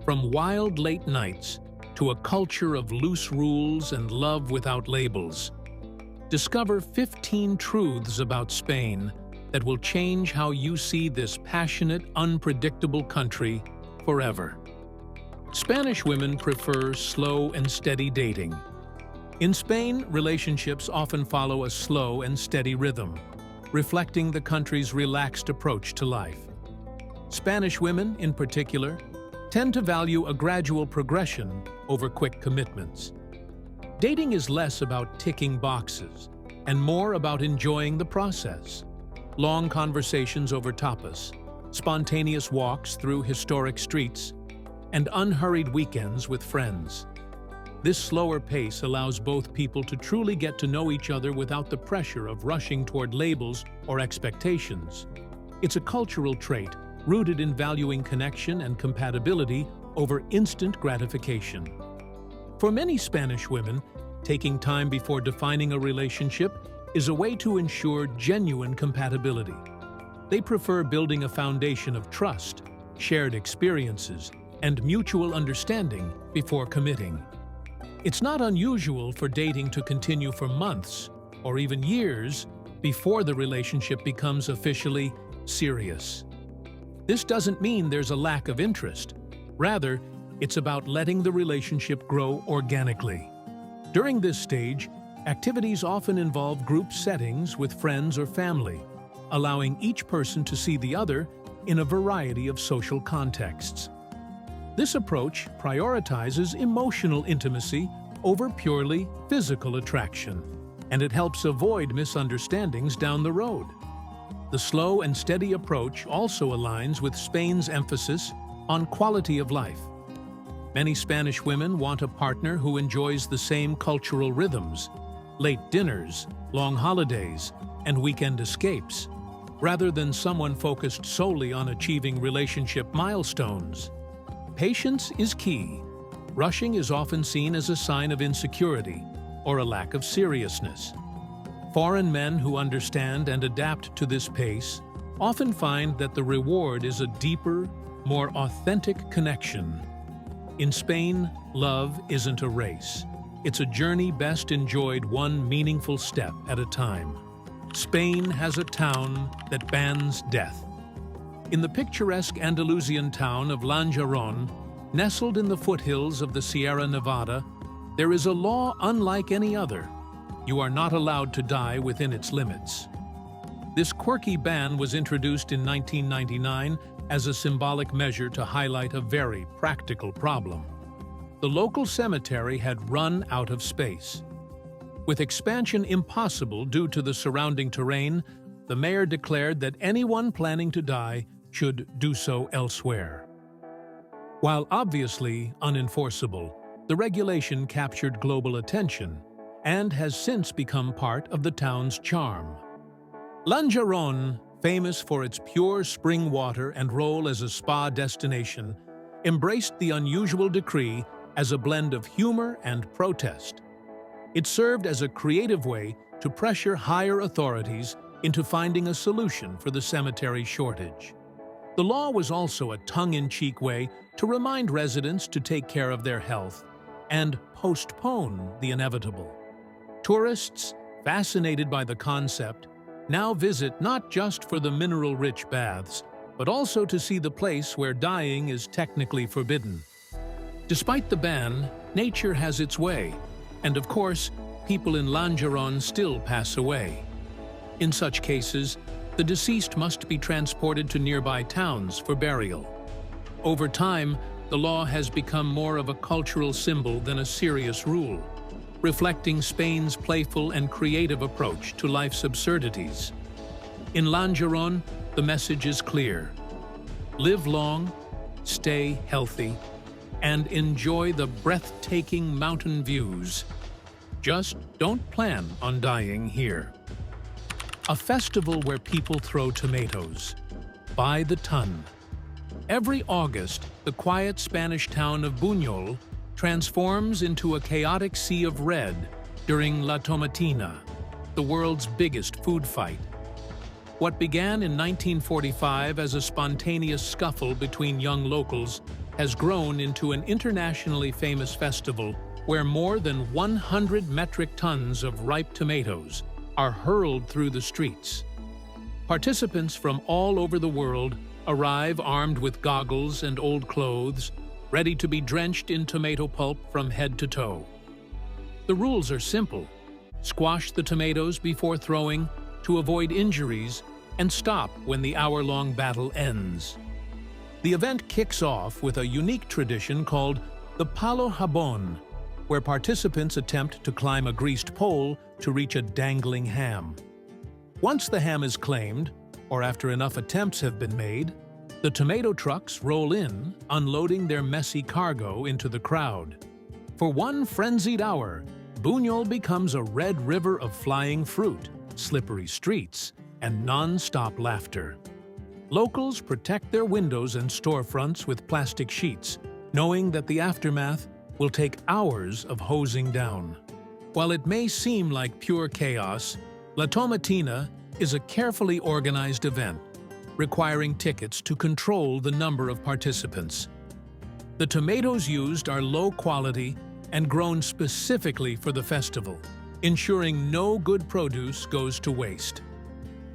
From wild late nights to a culture of loose rules and love without labels, discover 15 truths about Spain that will change how you see this passionate, unpredictable country forever. Spanish women prefer slow and steady dating. In Spain, relationships often follow a slow and steady rhythm, reflecting the country's relaxed approach to life. Spanish women, in particular, tend to value a gradual progression over quick commitments. Dating is less about ticking boxes and more about enjoying the process. Long conversations over tapas, spontaneous walks through historic streets, and unhurried weekends with friends. This slower pace allows both people to truly get to know each other without the pressure of rushing toward labels or expectations. It's a cultural trait rooted in valuing connection and compatibility over instant gratification. For many Spanish women, taking time before defining a relationship is a way to ensure genuine compatibility. They prefer building a foundation of trust, shared experiences, and mutual understanding before committing. It's not unusual for dating to continue for months or even years before the relationship becomes officially serious. This doesn't mean there's a lack of interest. Rather, it's about letting the relationship grow organically. During this stage, activities often involve group settings with friends or family, allowing each person to see the other in a variety of social contexts. This approach prioritizes emotional intimacy over purely physical attraction, and it helps avoid misunderstandings down the road. The slow and steady approach also aligns with Spain's emphasis on quality of life. Many Spanish women want a partner who enjoys the same cultural rhythms, late dinners, long holidays, and weekend escapes, rather than someone focused solely on achieving relationship milestones. Patience is key. Rushing is often seen as a sign of insecurity or a lack of seriousness. Foreign men who understand and adapt to this pace often find that the reward is a deeper, more authentic connection. In Spain, love isn't a race. It's a journey best enjoyed one meaningful step at a time. Spain has a town that bans death. In the picturesque Andalusian town of Lanjarón, nestled in the foothills of the Sierra Nevada, there is a law unlike any other. You are not allowed to die within its limits. This quirky ban was introduced in 1999 as a symbolic measure to highlight a very practical problem. The local cemetery had run out of space. With expansion impossible due to the surrounding terrain, the mayor declared that anyone planning to die should do so elsewhere. While obviously unenforceable, the regulation captured global attention and has since become part of the town's charm. Lanjarón, famous for its pure spring water and role as a spa destination, embraced the unusual decree as a blend of humor and protest. It served as a creative way to pressure higher authorities into finding a solution for the cemetery shortage. The law was also a tongue-in-cheek way to remind residents to take care of their health and postpone the inevitable. Tourists, fascinated by the concept, now visit not just for the mineral-rich baths, but also to see the place where dying is technically forbidden. Despite the ban, nature has its way, and of course, people in Lanjarón still pass away. In such cases, the deceased must be transported to nearby towns for burial. Over time, the law has become more of a cultural symbol than a serious rule, reflecting Spain's playful and creative approach to life's absurdities. In Lanjarón, the message is clear: live long, stay healthy, and enjoy the breathtaking mountain views. Just don't plan on dying here. A festival where people throw tomatoes by the ton. Every August, the quiet Spanish town of Buñol transforms into a chaotic sea of red during La Tomatina, the world's biggest food fight. What began in 1945 as a spontaneous scuffle between young locals has grown into an internationally famous festival where more than 100 metric tons of ripe tomatoes are hurled through the streets. Participants from all over the world arrive armed with goggles and old clothes, ready to be drenched in tomato pulp from head to toe. The rules are simple. Squash the tomatoes before throwing to avoid injuries and stop when the hour-long battle ends. The event kicks off with a unique tradition called the palo jabon, where participants attempt to climb a greased pole to reach a dangling ham. Once the ham is claimed, or after enough attempts have been made, the tomato trucks roll in, unloading their messy cargo into the crowd. For one frenzied hour, Buñol becomes a red river of flying fruit, slippery streets, and non-stop laughter. Locals protect their windows and storefronts with plastic sheets, knowing that the aftermath will take hours of hosing down. While it may seem like pure chaos, La Tomatina is a carefully organized event, requiring tickets to control the number of participants. The tomatoes used are low quality and grown specifically for the festival, ensuring no good produce goes to waste.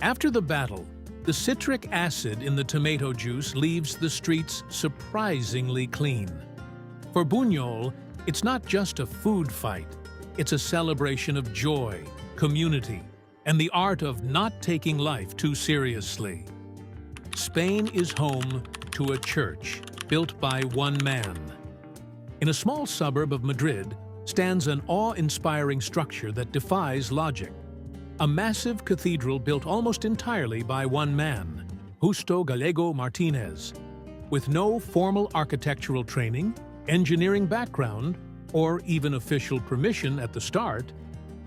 After the battle, the citric acid in the tomato juice leaves the streets surprisingly clean. For Buñol, it's not just a food fight, it's a celebration of joy, community, and the art of not taking life too seriously. Spain is home to a church built by one man. In a small suburb of Madrid stands an awe-inspiring structure that defies logic. A massive cathedral built almost entirely by one man, Justo Gallego Martinez. With no formal architectural training, engineering background, or even official permission at the start,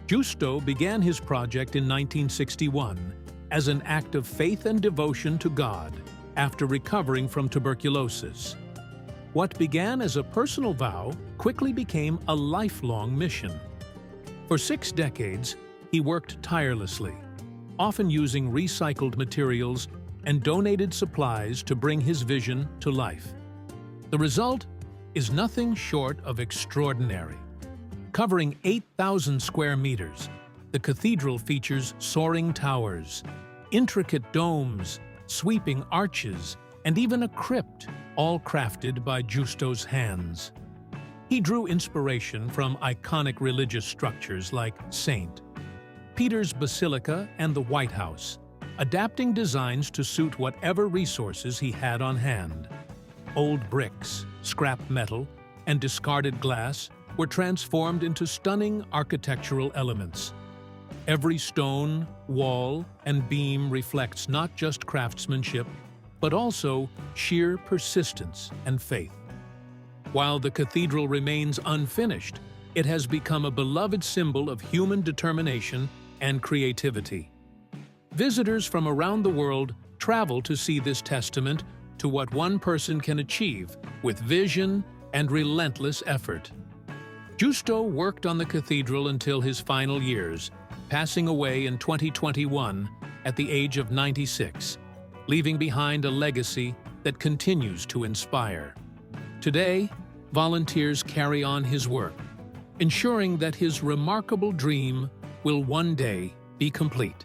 Justo began his project in 1961 as an act of faith and devotion to God after recovering from tuberculosis. What began as a personal vow quickly became a lifelong mission. For 6 decades, he worked tirelessly, often using recycled materials and donated supplies to bring his vision to life. The result is nothing short of extraordinary. Covering 8,000 square meters, the cathedral features soaring towers, intricate domes, sweeping arches, and even a crypt, all crafted by Justo's hands. He drew inspiration from iconic religious structures like St. Peter's Basilica and the White House, adapting designs to suit whatever resources he had on hand. Old bricks, scrap metal, and discarded glass were transformed into stunning architectural elements. Every stone, wall, and beam reflects not just craftsmanship, but also sheer persistence and faith. While the cathedral remains unfinished, it has become a beloved symbol of human determination and creativity. Visitors from around the world travel to see this testament to what one person can achieve with vision and relentless effort. Justo worked on the cathedral until his final years, passing away in 2021 at the age of 96, leaving behind a legacy that continues to inspire. Today, volunteers carry on his work, ensuring that his remarkable dream will one day be complete.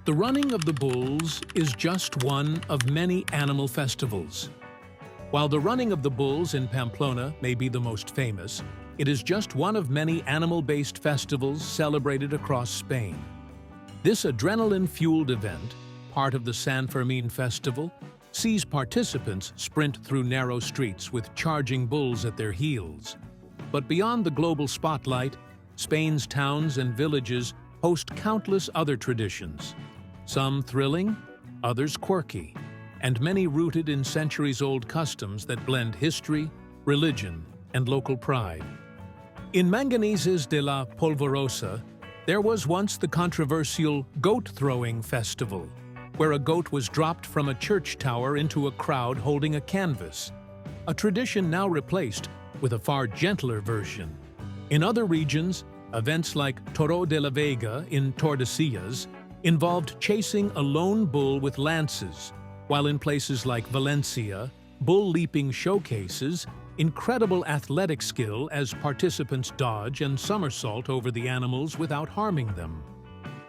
The running of the bulls is just one of many animal festivals. While the running of the bulls in Pamplona may be the most famous, it is just one of many animal-based festivals celebrated across Spain. This adrenaline-fueled event, part of the San Fermin festival, sees participants sprint through narrow streets with charging bulls at their heels. But beyond the global spotlight, Spain's towns and villages host countless other traditions, some thrilling, others quirky, and many rooted in centuries-old customs that blend history, religion, and local pride. In Manganeses de la Polvorosa, there was once the controversial goat-throwing festival, where a goat was dropped from a church tower into a crowd holding a canvas, a tradition now replaced with a far gentler version. In other regions, events like Toro de la Vega in Tordesillas involved chasing a lone bull with lances, while in places like Valencia, Bull leaping showcases incredible athletic skill as participants dodge and somersault over the animals without harming them.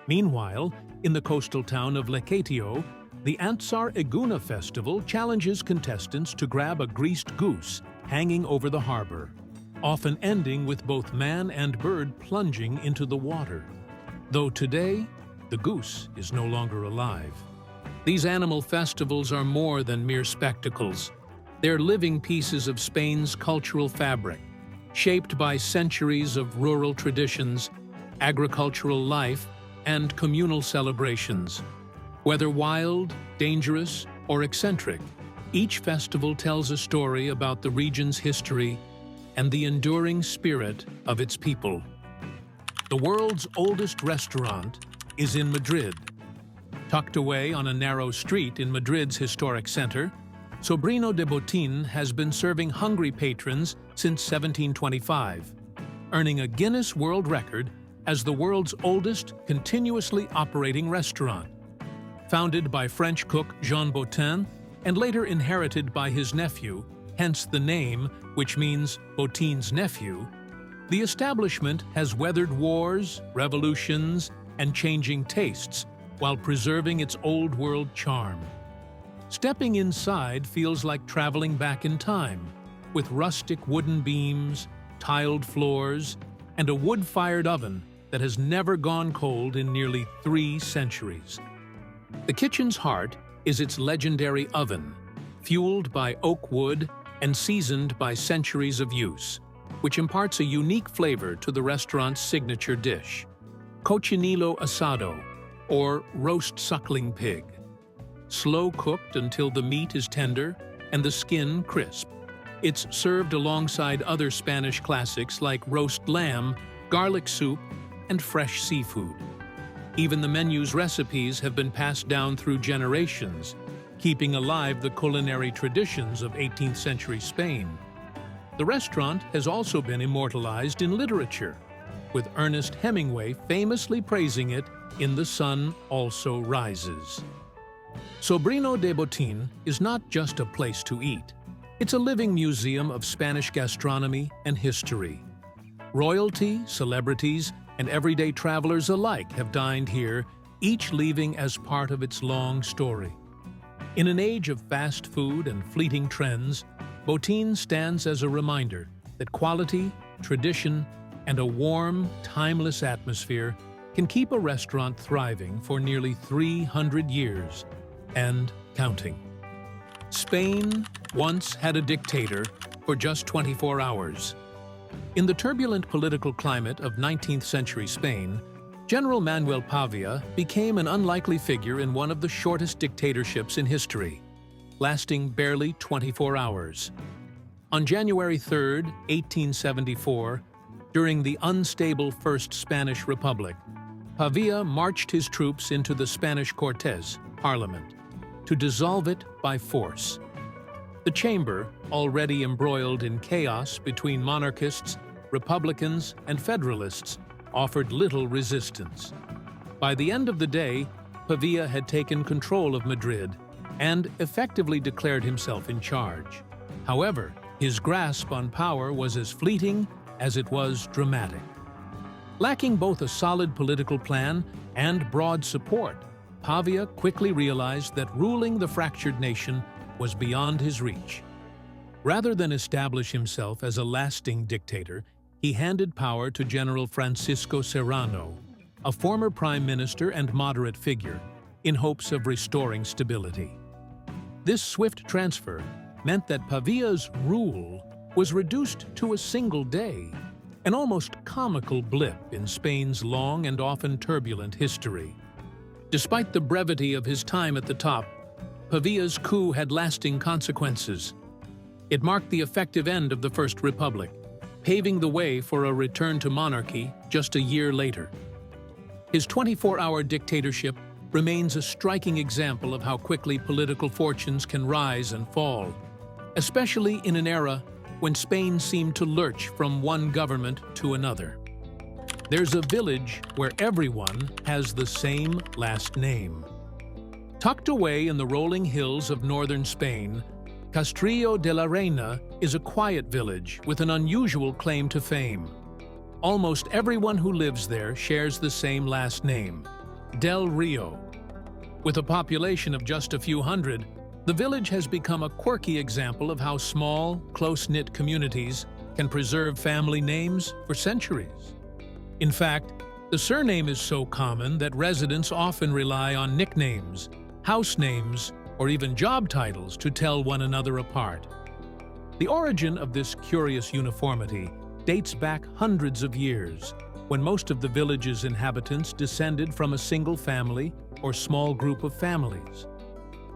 Meanwhile, in the coastal town of Leketio, the Antsar Eguna festival challenges contestants to grab a greased goose hanging over the harbor, often ending with both man and bird plunging into the water. Though today, the goose is no longer alive. These animal festivals are more than mere spectacles. They're living pieces of Spain's cultural fabric, shaped by centuries of rural traditions, agricultural life, and communal celebrations. Whether wild, dangerous, or eccentric, each festival tells a story about the region's history and the enduring spirit of its people. The world's oldest restaurant is in Madrid. Tucked away on a narrow street in Madrid's historic center, Sobrino de Botín has been serving hungry patrons since 1725, earning a Guinness World Record as the world's oldest continuously operating restaurant. Founded by French cook Jean Botin and later inherited by his nephew, hence the name, which means Botin's nephew, the establishment has weathered wars, revolutions, and changing tastes while preserving its old-world charm. Stepping inside feels like traveling back in time, with rustic wooden beams, tiled floors, and a wood-fired oven that has never gone cold in nearly 3 centuries. The kitchen's heart is its legendary oven, fueled by oak wood and seasoned by centuries of use, which imparts a unique flavor to the restaurant's signature dish, cochinillo asado, or roast suckling pig. Slow-cooked until the meat is tender and the skin crisp. It's served alongside other Spanish classics like roast lamb, garlic soup, and fresh seafood. Even the menu's recipes have been passed down through generations, keeping alive the culinary traditions of 18th century Spain. The restaurant has also been immortalized in literature, with Ernest Hemingway famously praising it in The Sun Also Rises. Sobrino de Botín is not just a place to eat. It's a living museum of Spanish gastronomy and history. Royalty, celebrities, and everyday travelers alike have dined here, each leaving as part of its long story. In an age of fast food and fleeting trends, Botín stands as a reminder that quality, tradition, and a warm, timeless atmosphere can keep a restaurant thriving for nearly 300 years and counting. Spain once had a dictator for just 24 hours. In the turbulent political climate of 19th century Spain, General Manuel Pavia became an unlikely figure in one of the shortest dictatorships in history, lasting barely 24 hours. On January 3, 1874, during the unstable First Spanish Republic, Pavia marched his troops into the Spanish Cortes, Parliament, to dissolve it by force. The chamber, already embroiled in chaos between monarchists, republicans, and federalists, offered little resistance. By the end of the day, Pavia had taken control of Madrid and effectively declared himself in charge. However, his grasp on power was as fleeting as it was dramatic. Lacking both a solid political plan and broad support, Pavia quickly realized that ruling the fractured nation was beyond his reach. Rather than establish himself as a lasting dictator, he handed power to General Francisco Serrano, a former prime minister and moderate figure, in hopes of restoring stability. This swift transfer meant that Pavia's rule was reduced to a single day, an almost comical blip in Spain's long and often turbulent history. Despite the brevity of his time at the top, Pavia's coup had lasting consequences. It marked the effective end of the First Republic, paving the way for a return to monarchy just a year later. His 24-hour dictatorship remains a striking example of how quickly political fortunes can rise and fall, especially in an era when Spain seemed to lurch from one government to another. There's a village where everyone has the same last name. Tucked away in the rolling hills of northern Spain, Castrillo de la Reina is a quiet village with an unusual claim to fame. Almost everyone who lives there shares the same last name, Del Rio. With a population of just a few hundred, the village has become a quirky example of how small, close-knit communities can preserve family names for centuries. In fact, the surname is so common that residents often rely on nicknames, house names, or even job titles to tell one another apart. The origin of this curious uniformity dates back hundreds of years, when most of the village's inhabitants descended from a single family or small group of families.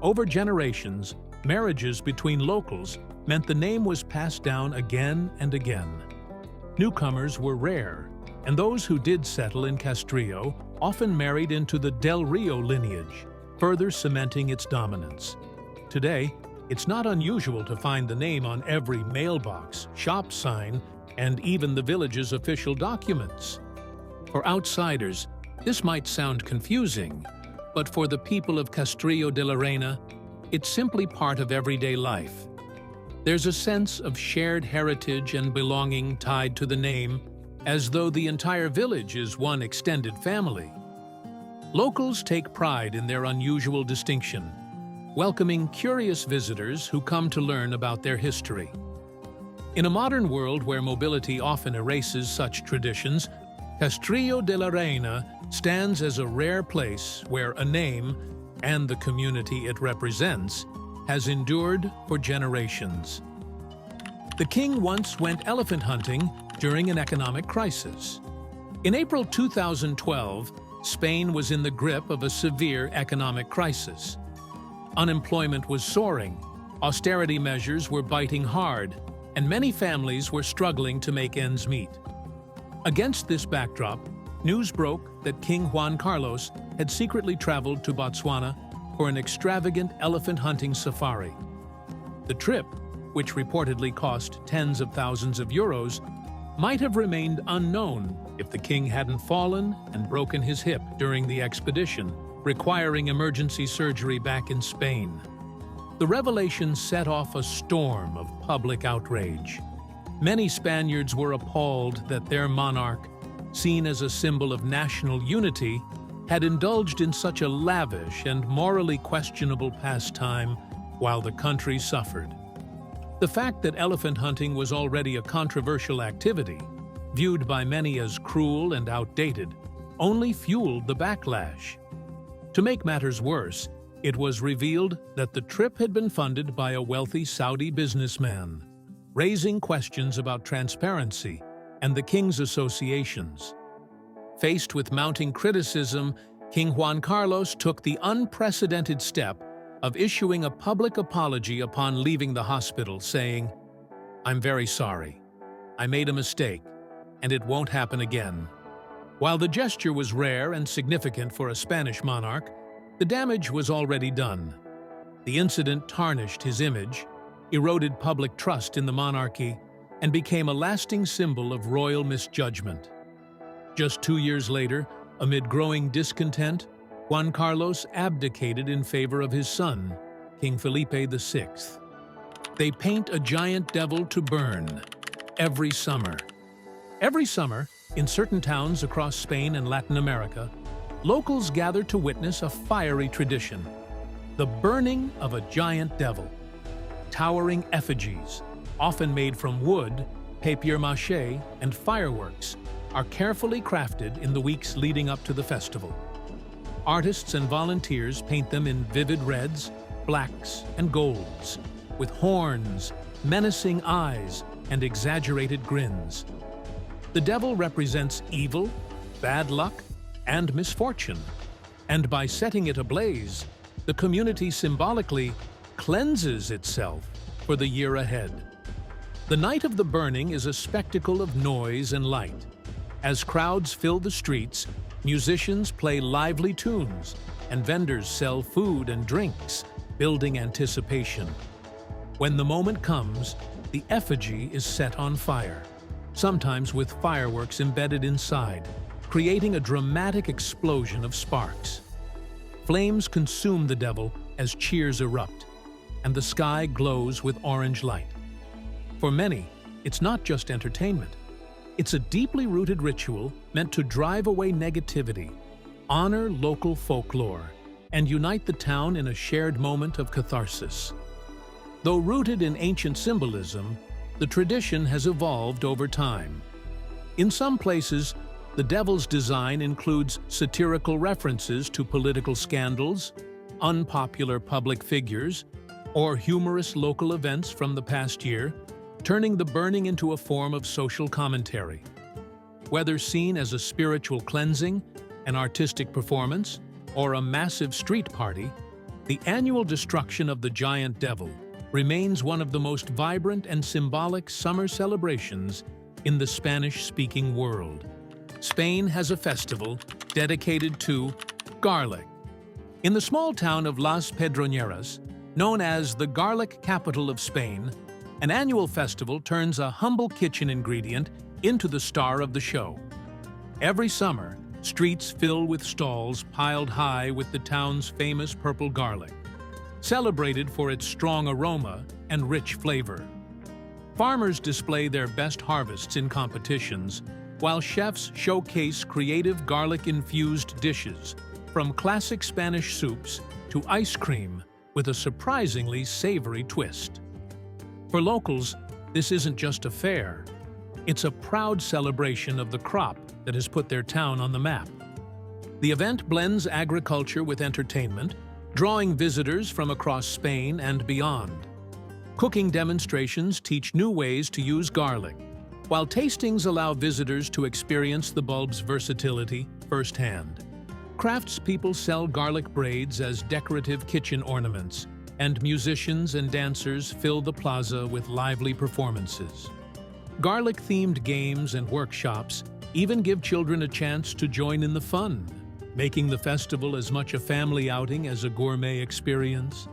Over generations, marriages between locals meant the name was passed down again and again. Newcomers were rare, and those who did settle in Castrillo often married into the Del Rio lineage, further cementing its dominance. Today, it's not unusual to find the name on every mailbox, shop sign, and even the village's official documents. For outsiders, this might sound confusing, but for the people of Castrillo de la Reina, it's simply part of everyday life. There's a sense of shared heritage and belonging tied to the name, as though the entire village is one extended family. Locals take pride in their unusual distinction, welcoming curious visitors who come to learn about their history. In a modern world where mobility often erases such traditions, Castrillo de la Reina stands as a rare place where a name, and the community it represents, has endured for generations. The king once went elephant hunting during an economic crisis. In April 2012, Spain was in the grip of a severe economic crisis. Unemployment was soaring, austerity measures were biting hard, and many families were struggling to make ends meet. Against this backdrop, news broke that King Juan Carlos had secretly traveled to Botswana for an extravagant elephant hunting safari. The trip, which reportedly cost tens of thousands of euros, might have remained unknown if the king hadn't fallen and broken his hip during the expedition, requiring emergency surgery back in Spain. The revelation set off a storm of public outrage. Many Spaniards were appalled that their monarch, seen as a symbol of national unity, had indulged in such a lavish and morally questionable pastime while the country suffered. The fact that elephant hunting was already a controversial activity, viewed by many as cruel and outdated, only fueled the backlash. To make matters worse, it was revealed that the trip had been funded by a wealthy Saudi businessman, raising questions about transparency and the king's associations. Faced with mounting criticism, King Juan Carlos took the unprecedented step of issuing a public apology upon leaving the hospital, saying, "I'm very sorry. I made a mistake, and it won't happen again." While the gesture was rare and significant for a Spanish monarch, the damage was already done. The incident tarnished his image, eroded public trust in the monarchy, and became a lasting symbol of royal misjudgment. Just 2 years later, amid growing discontent, Juan Carlos abdicated in favor of his son, King Felipe VI. They paint a giant devil to burn every summer. Every summer, in certain towns across Spain and Latin America, locals gather to witness a fiery tradition, the burning of a giant devil. Towering effigies, often made from wood, papier-mâché, and fireworks, are carefully crafted in the weeks leading up to the festival. Artists and volunteers paint them in vivid reds, blacks, and golds, with horns, menacing eyes, and exaggerated grins. The devil represents evil, bad luck, and misfortune, and by setting it ablaze, the community symbolically cleanses itself for the year ahead. The night of the burning is a spectacle of noise and light. As crowds fill the streets, musicians play lively tunes, and vendors sell food and drinks, building anticipation. When the moment comes, the effigy is set on fire, sometimes with fireworks embedded inside, creating a dramatic explosion of sparks. Flames consume the devil as cheers erupt, and the sky glows with orange light. For many, it's not just entertainment. It's a deeply rooted ritual meant to drive away negativity, honor local folklore, and unite the town in a shared moment of catharsis. Though rooted in ancient symbolism, the tradition has evolved over time. In some places, the devil's design includes satirical references to political scandals, unpopular public figures, or humorous local events from the past year, turning the burning into a form of social commentary. Whether seen as a spiritual cleansing, an artistic performance, or a massive street party, the annual destruction of the giant devil remains one of the most vibrant and symbolic summer celebrations in the Spanish-speaking world. Spain has a festival dedicated to garlic. In the small town of Las Pedroñeras, known as the garlic capital of Spain, an annual festival turns a humble kitchen ingredient into the star of the show. Every summer, streets fill with stalls piled high with the town's famous purple garlic, celebrated for its strong aroma and rich flavor. Farmers display their best harvests in competitions, while chefs showcase creative garlic-infused dishes, from classic Spanish soups to ice cream with a surprisingly savory twist. For locals, this isn't just a fair. It's a proud celebration of the crop that has put their town on the map. The event blends agriculture with entertainment, drawing visitors from across Spain and beyond. Cooking demonstrations teach new ways to use garlic, while tastings allow visitors to experience the bulb's versatility firsthand. Craftspeople sell garlic braids as decorative kitchen ornaments, and musicians and dancers fill the plaza with lively performances. Garlic-themed games and workshops even give children a chance to join in the fun, making the festival as much a family outing as a gourmet experience.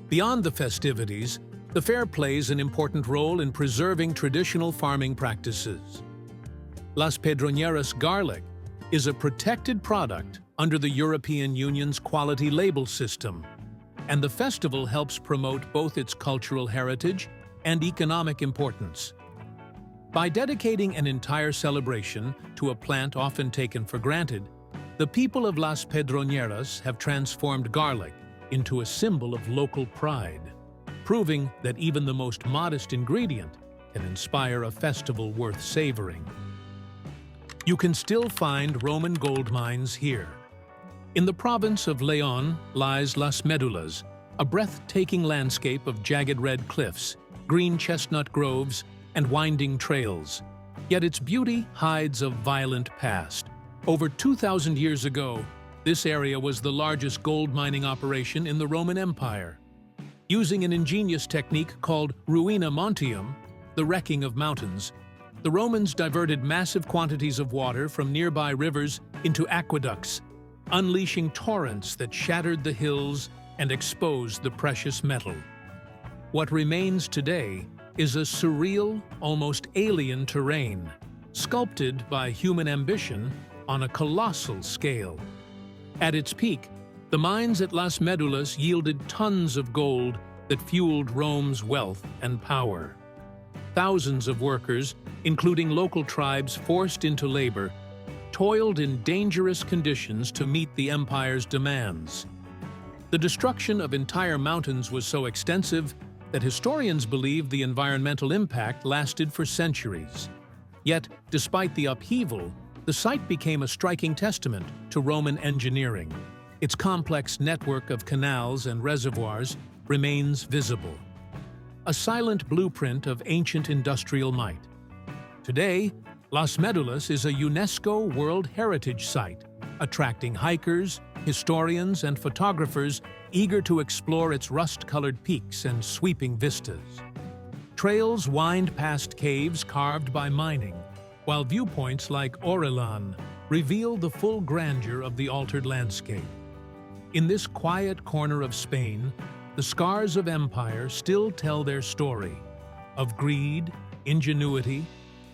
Beyond the festivities, the fair plays an important role in preserving traditional farming practices. Las Pedroñeras garlic is a protected product under the European Union's quality label system, and the festival helps promote both its cultural heritage and economic importance. By dedicating an entire celebration to a plant often taken for granted, the people of Las Pedroñeras have transformed garlic into a symbol of local pride, proving that even the most modest ingredient can inspire a festival worth savoring. You can still find Roman gold mines here. In the province of León lies Las Médulas, a breathtaking landscape of jagged red cliffs, green chestnut groves, and winding trails. Yet its beauty hides a violent past. Over 2,000 years ago, this area was the largest gold mining operation in the Roman Empire. Using an ingenious technique called ruina montium, the wrecking of mountains, the Romans diverted massive quantities of water from nearby rivers into aqueducts, unleashing torrents that shattered the hills and exposed the precious metal. What remains today is a surreal, almost alien terrain, sculpted by human ambition on a colossal scale. At its peak, the mines at Las Médulas yielded tons of gold that fueled Rome's wealth and power. Thousands of workers, including local tribes forced into labor, toiled in dangerous conditions to meet the empire's demands. The destruction of entire mountains was so extensive that historians believe the environmental impact lasted for centuries. Yet, despite the upheaval, the site became a striking testament to Roman engineering. Its complex network of canals and reservoirs remains visible, a silent blueprint of ancient industrial might. Today, Las Médulas is a UNESCO World Heritage Site, attracting hikers, historians, and photographers eager to explore its rust-colored peaks and sweeping vistas. Trails wind past caves carved by mining, while viewpoints like Orellán reveal the full grandeur of the altered landscape. In this quiet corner of Spain, the scars of empire still tell their story, of greed, ingenuity,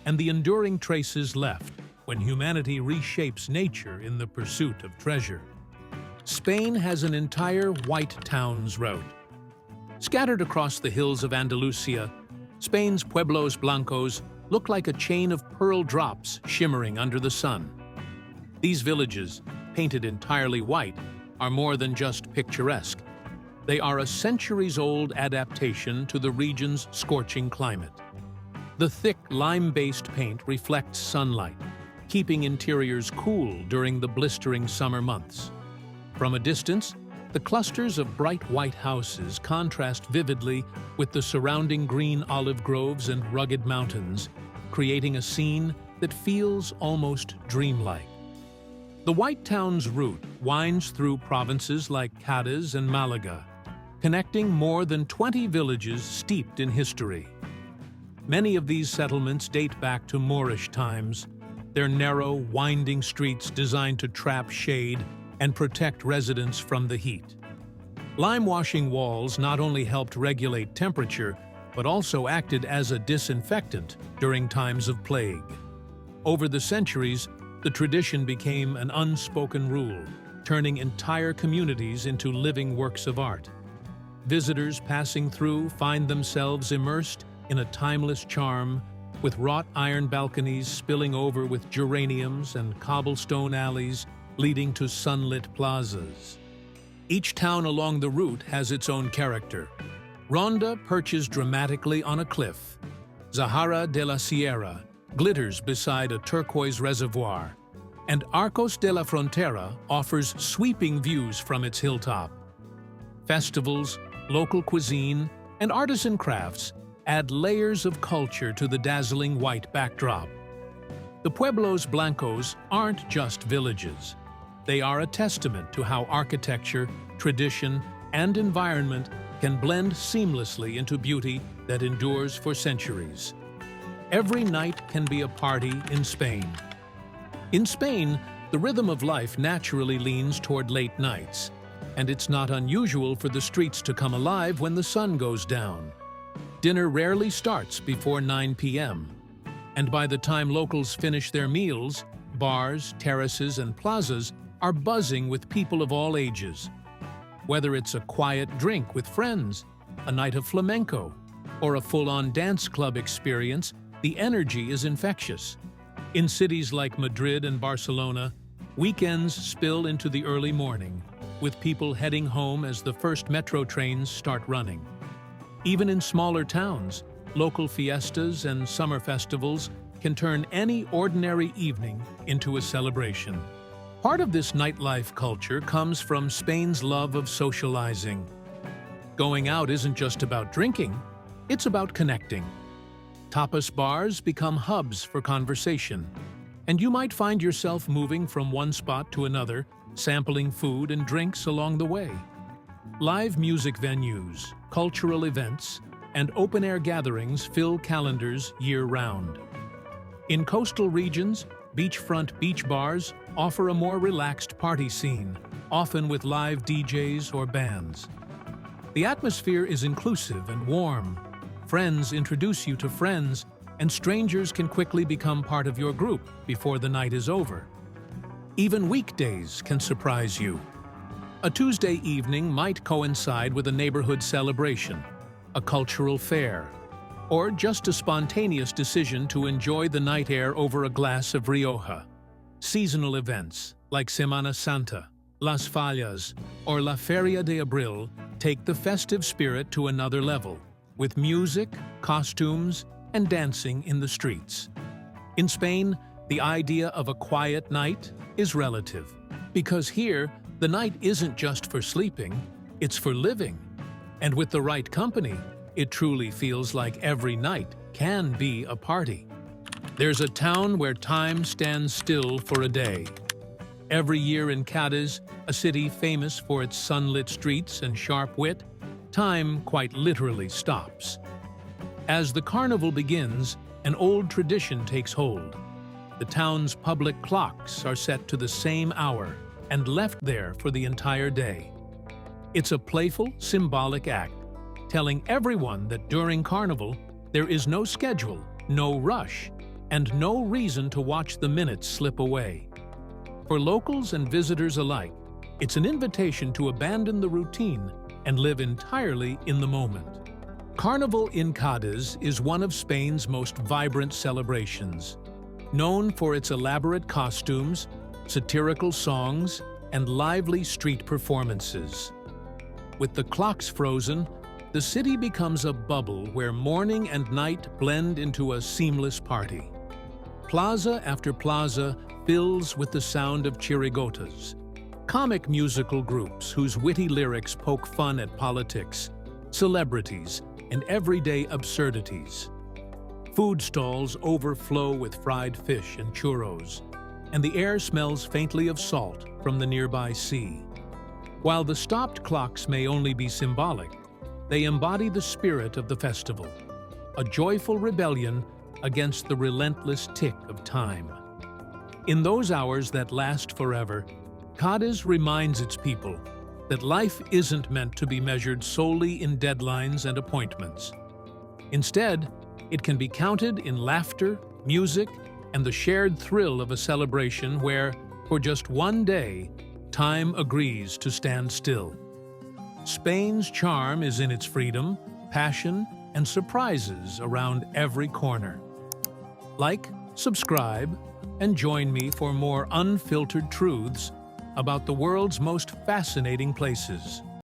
and the enduring traces left when humanity reshapes nature in the pursuit of treasure. Spain has an entire White Towns route. Scattered across the hills of Andalusia, Spain's pueblos blancos look like a chain of pearl drops shimmering under the sun. These villages, painted entirely white, are more than just picturesque. They are a centuries-old adaptation to the region's scorching climate. The thick lime-based paint reflects sunlight, keeping interiors cool during the blistering summer months. From a distance, the clusters of bright white houses contrast vividly with the surrounding green olive groves and rugged mountains, creating a scene that feels almost dreamlike. The White Town's route winds through provinces like Cadiz and Malaga, connecting more than 20 villages steeped in history. Many of these settlements date back to Moorish times, their narrow, winding streets designed to trap shade and protect residents from the heat. Lime-washing walls not only helped regulate temperature, but also acted as a disinfectant during times of plague. Over the centuries, the tradition became an unspoken rule, turning entire communities into living works of art. Visitors passing through find themselves immersed in a timeless charm, with wrought iron balconies spilling over with geraniums and cobblestone alleys leading to sunlit plazas. Each town along the route has its own character. Ronda perches dramatically on a cliff. Zahara de la Sierra glitters beside a turquoise reservoir, and Arcos de la Frontera offers sweeping views from its hilltop. Festivals, local cuisine, and artisan crafts add layers of culture to the dazzling white backdrop. The Pueblos Blancos aren't just villages. They are a testament to how architecture, tradition, and environment can blend seamlessly into beauty that endures for centuries. Every night can be a party in Spain. In Spain, the rhythm of life naturally leans toward late nights, and it's not unusual for the streets to come alive when the sun goes down. Dinner rarely starts before 9 p.m., and by the time locals finish their meals, bars, terraces, and plazas are buzzing with people of all ages. Whether it's a quiet drink with friends, a night of flamenco, or a full-on dance club experience, the energy is infectious. In cities like Madrid and Barcelona, weekends spill into the early morning, with people heading home as the first metro trains start running. Even in smaller towns, local fiestas and summer festivals can turn any ordinary evening into a celebration. Part of this nightlife culture comes from Spain's love of socializing. Going out isn't just about drinking, it's about connecting. Tapas bars become hubs for conversation, and you might find yourself moving from one spot to another, sampling food and drinks along the way. Live music venues, cultural events, and open-air gatherings fill calendars year-round. In coastal regions, beachfront beach bars offer a more relaxed party scene, often with live DJs or bands. The atmosphere is inclusive and warm. Friends introduce you to friends, and strangers can quickly become part of your group before the night is over. Even weekdays can surprise you. A Tuesday evening might coincide with a neighborhood celebration, a cultural fair, or just a spontaneous decision to enjoy the night air over a glass of Rioja. Seasonal events like Semana Santa, Las Fallas, or La Feria de Abril take the festive spirit to another level, with music, costumes, and dancing in the streets. In Spain, the idea of a quiet night is relative, because here, the night isn't just for sleeping, it's for living. And with the right company, it truly feels like every night can be a party. There's a town where time stands still for a day. Every year in Cadiz, a city famous for its sunlit streets and sharp wit, time quite literally stops. As the carnival begins, an old tradition takes hold. The town's public clocks are set to the same hour and left there for the entire day. It's a playful, symbolic act, telling everyone that during Carnival, there is no schedule, no rush, and no reason to watch the minutes slip away. For locals and visitors alike, it's an invitation to abandon the routine and live entirely in the moment. Carnival in Cádiz is one of Spain's most vibrant celebrations, known for its elaborate costumes, satirical songs, and lively street performances. With the clocks frozen, the city becomes a bubble where morning and night blend into a seamless party. Plaza after plaza fills with the sound of chirigotas, comic musical groups whose witty lyrics poke fun at politics, celebrities, and everyday absurdities. Food stalls overflow with fried fish and churros, and the air smells faintly of salt from the nearby sea. While the stopped clocks may only be symbolic, they embody the spirit of the festival, a joyful rebellion against the relentless tick of time. In those hours that last forever, Cádiz reminds its people that life isn't meant to be measured solely in deadlines and appointments. Instead, it can be counted in laughter, music, and the shared thrill of a celebration where, for just one day, time agrees to stand still. Spain's charm is in its freedom, passion, and surprises around every corner. Like, subscribe, and join me for more unfiltered truths about the world's most fascinating places.